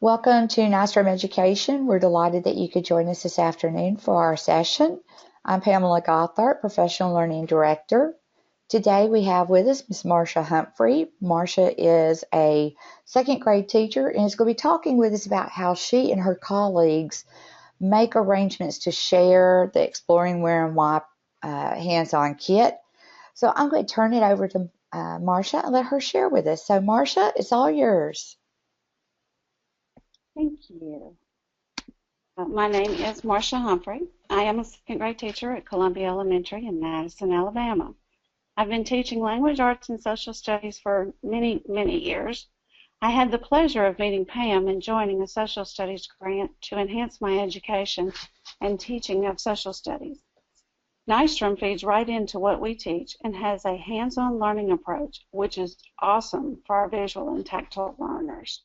Welcome to Nystrom Education. We're delighted that you could join us this afternoon for our session. I'm Pamela Gothard, Professional Learning Director. Today we have with us Ms. Marsha Humphrey. Marsha is a second grade teacher and is going to be talking with us about how she and her colleagues make arrangements to share the Exploring Wear and Wipe hands-on kit. So I'm going to turn it over to Marsha and let her share with us. So Marsha, it's all yours. Thank you. My name is Marsha Humphrey. I am a second grade teacher at Columbia Elementary in Madison, Alabama. I've been teaching language arts and social studies for many, many years. I had the pleasure of meeting Pam and joining a social studies grant to enhance my education and teaching of social studies. Nystrom feeds right into what we teach and has a hands-on learning approach, which is awesome for our visual and tactile learners.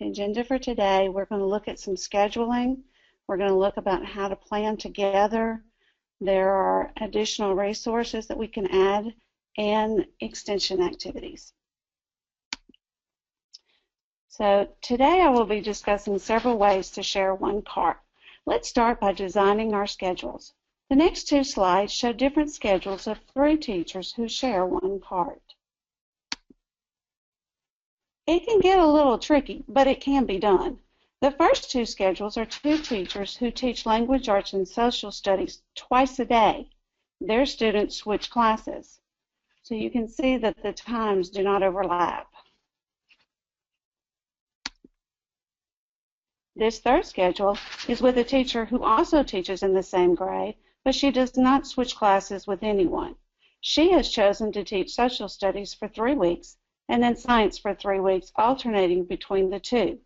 The agenda for today, we're going to look at some scheduling. We're going to look about how to plan together. There are additional resources that we can add and extension activities. So today I will be discussing several ways to share one cart. Let's start by designing our schedules. The next two slides show different schedules of 3 teachers who share one cart. It can get a little tricky, but it can be done. The first 2 schedules are 2 teachers who teach language arts and social studies twice a day. Their students switch classes. So you can see that the times do not overlap. This third schedule is with a teacher who also teaches in the same grade, but she does not switch classes with anyone. She has chosen to teach social studies for 3 weeks and then science for 3 weeks, alternating between the 2.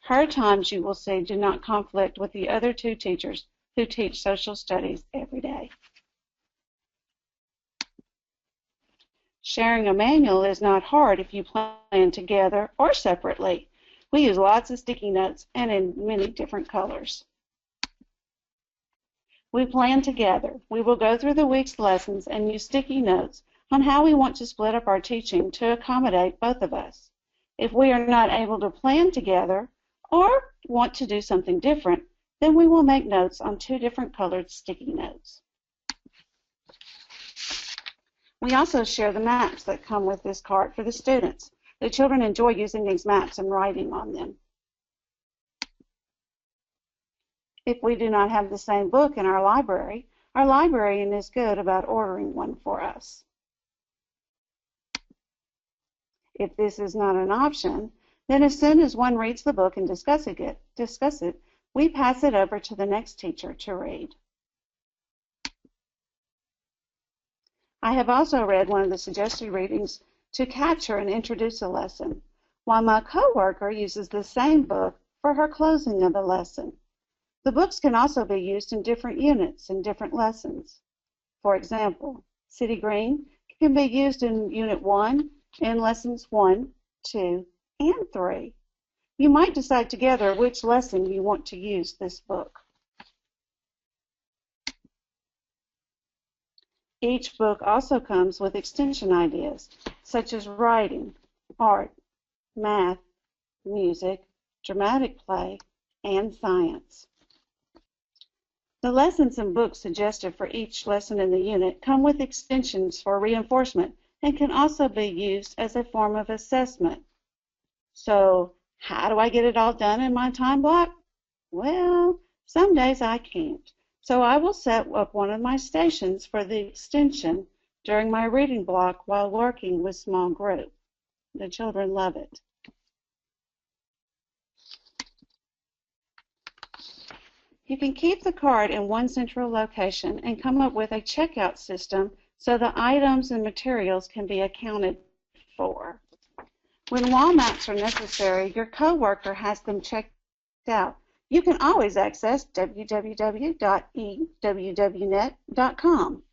Her times, you will see, do not conflict with the other 2 teachers who teach social studies every day. Sharing a manual is not hard if you plan together or separately. We use lots of sticky notes and in many different colors. We plan together. We will go through the week's lessons and use sticky notes on how we want to split up our teaching to accommodate both of us. If we are not able to plan together or want to do something different, then we will make notes on 2 different colored sticky notes. We also share the maps that come with this cart for the students. The children enjoy using these maps and writing on them. If we do not have the same book in our librarian is good about ordering one for us. If this is not an option, then as soon as one reads the book and discuss it, we pass it over to the next teacher to read. I have also read one of the suggested readings to capture and introduce a lesson, while my coworker uses the same book for her closing of the lesson. The books can also be used in different units and different lessons. For example, City Green can be used in Unit 1 in Lessons 1, 2, and 3. You might decide together which lesson you want to use this book. Each book also comes with extension ideas, such as writing, art, math, music, dramatic play, and science. The lessons and books suggested for each lesson in the unit come with extensions for reinforcement and can also be used as a form of assessment. So, how do I get it all done in my time block? Well, some days I can't. So I will set up one of my stations for the extension during my reading block while working with small group. The children love it. You can keep the card in one central location and come up with a checkout system so the items and materials can be accounted for. When wall maps are necessary, your coworker has them checked out. You can always access www.ewwnet.com.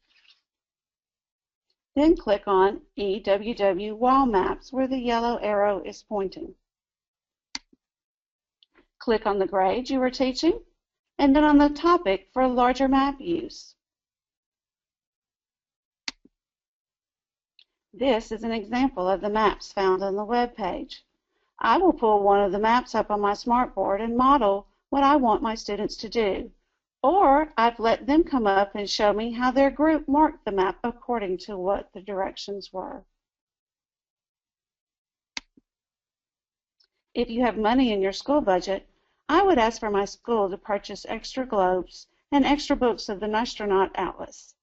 Then click on EWW Wall Maps where the yellow arrow is pointing. Click on the grade you are teaching and then on the topic for larger map use. This is an example of the maps found on the web page. I will pull one of the maps up on my smartboard and model what I want my students to do. Or I've let them come up and show me how their group marked the map according to what the directions were. If you have money in your school budget, I would ask for my school to purchase extra globes and extra books of the Nostronaut Atlas.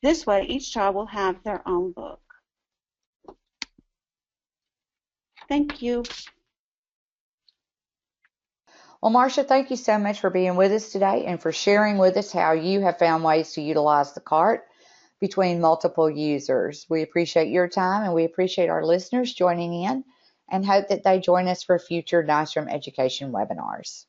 This way, each child will have their own book. Thank you. Well, Marsha, thank you so much for being with us today and for sharing with us how you have found ways to utilize the cart between multiple users. We appreciate your time and we appreciate our listeners joining in and hope that they join us for future Nice Room Education webinars.